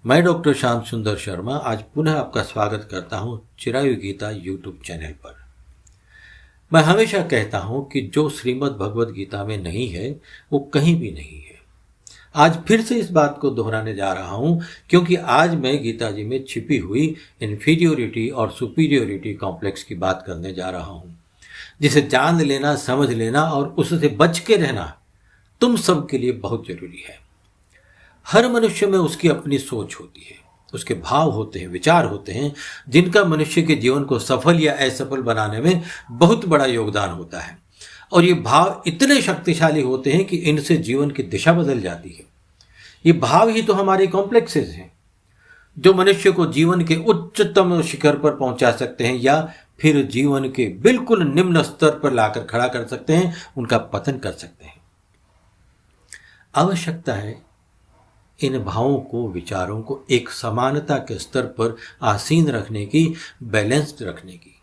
मैं डॉक्टर श्याम सुंदर शर्मा आज पुनः आपका स्वागत करता हूं चिरायु गीता यूट्यूब चैनल पर। मैं हमेशा कहता हूं कि जो श्रीमद् भगवद गीता में नहीं है वो कहीं भी नहीं है। आज फिर से इस बात को दोहराने जा रहा हूं क्योंकि आज मैं गीता जी में छिपी हुई इन्फीरियोरिटी और सुपीरियोरिटी कॉम्प्लेक्स की बात करने जा रहा हूं, जिसे जान लेना, समझ लेना और उससे बच के रहना तुम सबके लिए बहुत जरूरी है। हर मनुष्य में उसकी अपनी सोच होती है, उसके भाव होते हैं, विचार होते हैं, जिनका मनुष्य के जीवन को सफल या असफल बनाने में बहुत बड़ा योगदान होता है। और ये भाव इतने शक्तिशाली होते हैं कि इनसे जीवन की दिशा बदल जाती है। ये भाव ही तो हमारे कॉम्प्लेक्सेस हैं जो मनुष्य को जीवन के उच्चतम शिखर पर पहुंचा सकते हैं या फिर जीवन के बिल्कुल निम्न स्तर पर लाकर खड़ा कर सकते हैं, उनका पतन कर सकते हैं। आवश्यकता है इन भावों को, विचारों को एक समानता के स्तर पर आसीन रखने की, बैलेंस्ड रखने की,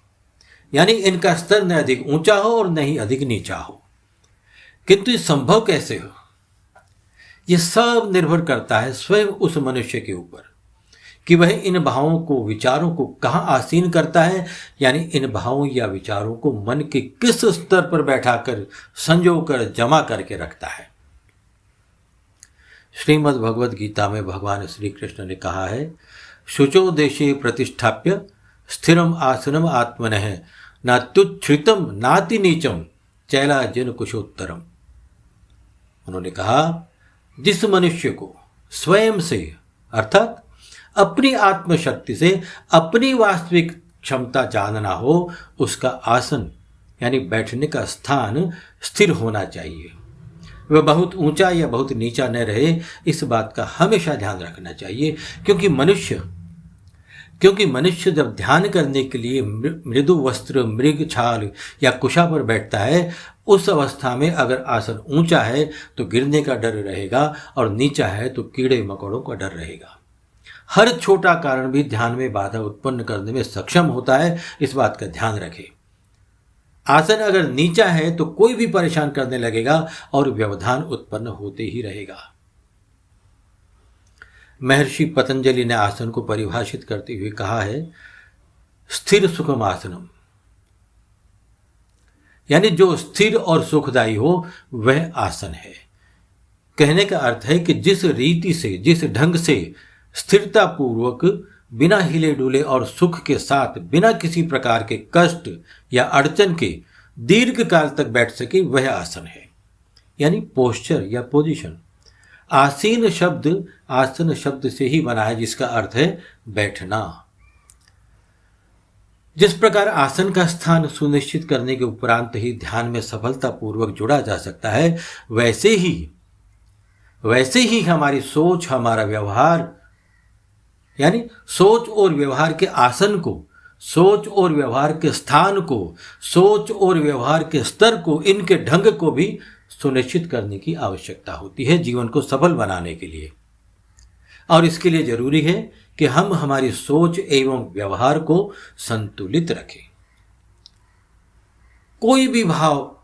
यानी इनका स्तर न अधिक ऊंचा हो और न ही अधिक नीचा हो। किंतु ये संभव कैसे हो? यह सब निर्भर करता है स्वयं उस मनुष्य के ऊपर कि वह इन भावों को, विचारों को कहाँ आसीन करता है, यानी इन भावों या विचारों को मन के किस स्तर पर बैठाकर, संजोकर, जमा करके रखता है। श्रीमद् भगवद गीता में भगवान श्री कृष्ण ने कहा है, शुचो देशे प्रतिष्ठाप्य स्थिरम आसनम आत्मनः नात्युच्छ्रितम नाति नीचम चैलाजिन कुशोत्तरम। उन्होंने कहा, जिस मनुष्य को स्वयं से अर्थात अपनी आत्मशक्ति से अपनी वास्तविक क्षमता जानना हो, उसका आसन यानी बैठने का स्थान स्थिर होना चाहिए। वह बहुत ऊंचा या बहुत नीचा न रहे, इस बात का हमेशा ध्यान रखना चाहिए। क्योंकि मनुष्य जब ध्यान करने के लिए मृदु वस्त्र, मृग छाल या कुशा पर बैठता है, उस अवस्था में अगर आसन ऊंचा है तो गिरने का डर रहेगा और नीचा है तो कीड़े मकोड़ों का डर रहेगा। हर छोटा कारण भी ध्यान में बाधा उत्पन्न करने में सक्षम होता है, इस बात का ध्यान रखें। आसन अगर नीचा है तो कोई भी परेशान करने लगेगा और व्यवधान उत्पन्न होते ही रहेगा। महर्षि पतंजलि ने आसन को परिभाषित करते हुए कहा है, स्थिर सुखम आसनम, यानी जो स्थिर और सुखदायी हो वह आसन है। कहने का अर्थ है कि जिस रीति से, जिस ढंग से स्थिरता पूर्वक, बिना हिले डुले और सुख के साथ, बिना किसी प्रकार के कष्ट या अड़चन के दीर्घ काल तक बैठ सके, वह आसन है, यानी पोस्चर या पोजीशन। आसीन शब्द आसन शब्द से ही बना है, जिसका अर्थ है बैठना। जिस प्रकार आसन का स्थान सुनिश्चित करने के उपरांत ही ध्यान में सफलतापूर्वक जुड़ा जा सकता है, वैसे ही हमारी सोच, हमारा व्यवहार, यानी सोच और व्यवहार के आसन को, सोच और व्यवहार के स्थान को, सोच और व्यवहार के स्तर को, इनके ढंग को भी सुनिश्चित करने की आवश्यकता होती है जीवन को सफल बनाने के लिए। और इसके लिए जरूरी है कि हम हमारी सोच एवं व्यवहार को संतुलित रखें। कोई भी भाव,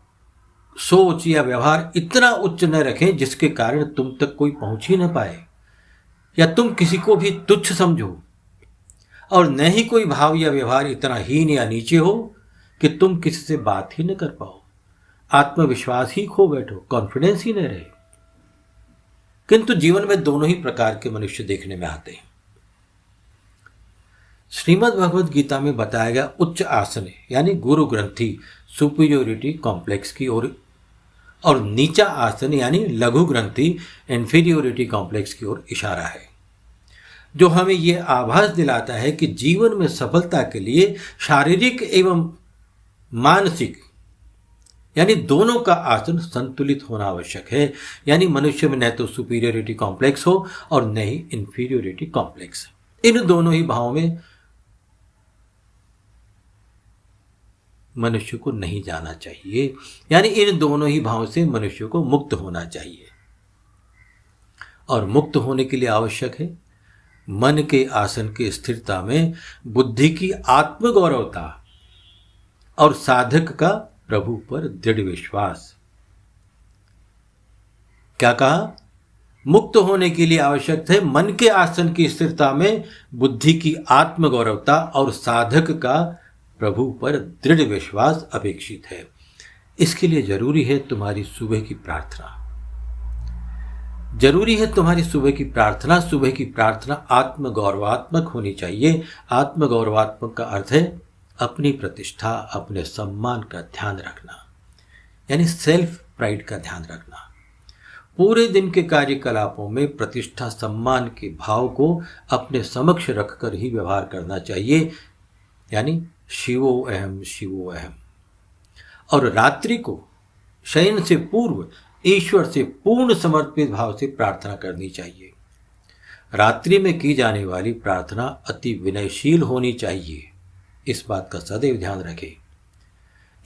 सोच या व्यवहार इतना उच्च न रखें जिसके कारण तुम तक कोई पहुंच ही न पाए या तुम किसी को भी तुच्छ समझो, और न ही कोई भाव या व्यवहार इतना हीन या नीचे हो कि तुम किसी से बात ही न कर पाओ, आत्मविश्वास ही खो बैठो, कॉन्फिडेंस ही न रहे। किंतु जीवन में दोनों ही प्रकार के मनुष्य देखने में आते हैं। श्रीमद् भगवद गीता में बताया गया उच्च आसन यानी गुरु ग्रंथि, सुपीरियोरिटी कॉम्प्लेक्स की ओर, और नीचा आसन यानी लघु ग्रंथि, इन्फीरियोरिटी कॉम्प्लेक्स की ओर इशारा है, जो हमें यह आभास दिलाता है कि जीवन में सफलता के लिए शारीरिक एवं मानसिक यानी दोनों का आसन संतुलित होना आवश्यक है। यानी मनुष्य में न तो सुपीरियोरिटी कॉम्प्लेक्स हो और न ही इन्फीरियोरिटी कॉम्प्लेक्स। इन दोनों ही भावों में मनुष्य को नहीं जाना चाहिए, यानी इन दोनों ही भावों से मनुष्य को मुक्त होना चाहिए। और मुक्त होने के लिए आवश्यक है मन के आसन की स्थिरता में बुद्धि की आत्मगौरवता और साधक का प्रभु पर दृढ़ विश्वास। क्या कहा? मुक्त होने के लिए आवश्यक है मन के आसन की स्थिरता में बुद्धि की आत्मगौरवता और साधक का प्रभु पर दृढ़ विश्वास अपेक्षित है। इसके लिए जरूरी है तुम्हारी सुबह की प्रार्थना। जरूरी है तुम्हारी सुबह की प्रार्थना। सुबह की प्रार्थना आत्मगौरवात्मक होनी चाहिए। आत्मगौरवात्मक का अर्थ है अपनी प्रतिष्ठा, अपने सम्मान का ध्यान रखना, यानी सेल्फ प्राइड का ध्यान रखना। पूरे दिन के कार्यकलापों में प्रतिष्ठा, सम्मान के भाव को अपने समक्ष रखकर ही व्यवहार करना चाहिए, यानी शिवो अहम शिवो अहम। और रात्रि को शयन से पूर्व ईश्वर से पूर्ण समर्पित भाव से प्रार्थना करनी चाहिए। रात्रि में की जाने वाली प्रार्थना अति विनयशील होनी चाहिए, इस बात का सदैव ध्यान रखें।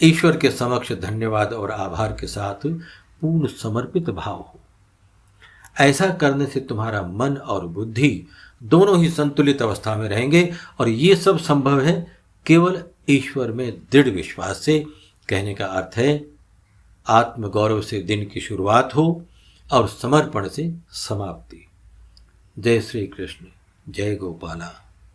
ईश्वर के समक्ष धन्यवाद और आभार के साथ पूर्ण समर्पित भाव हो। ऐसा करने से तुम्हारा मन और बुद्धि दोनों ही संतुलित अवस्था में रहेंगे और ये सब संभव है केवल ईश्वर में दृढ़ विश्वास से। कहने का अर्थ है आत्मगौरव से दिन की शुरुआत हो और समर्पण से समाप्ति। जय श्री कृष्ण, जय गोपाला।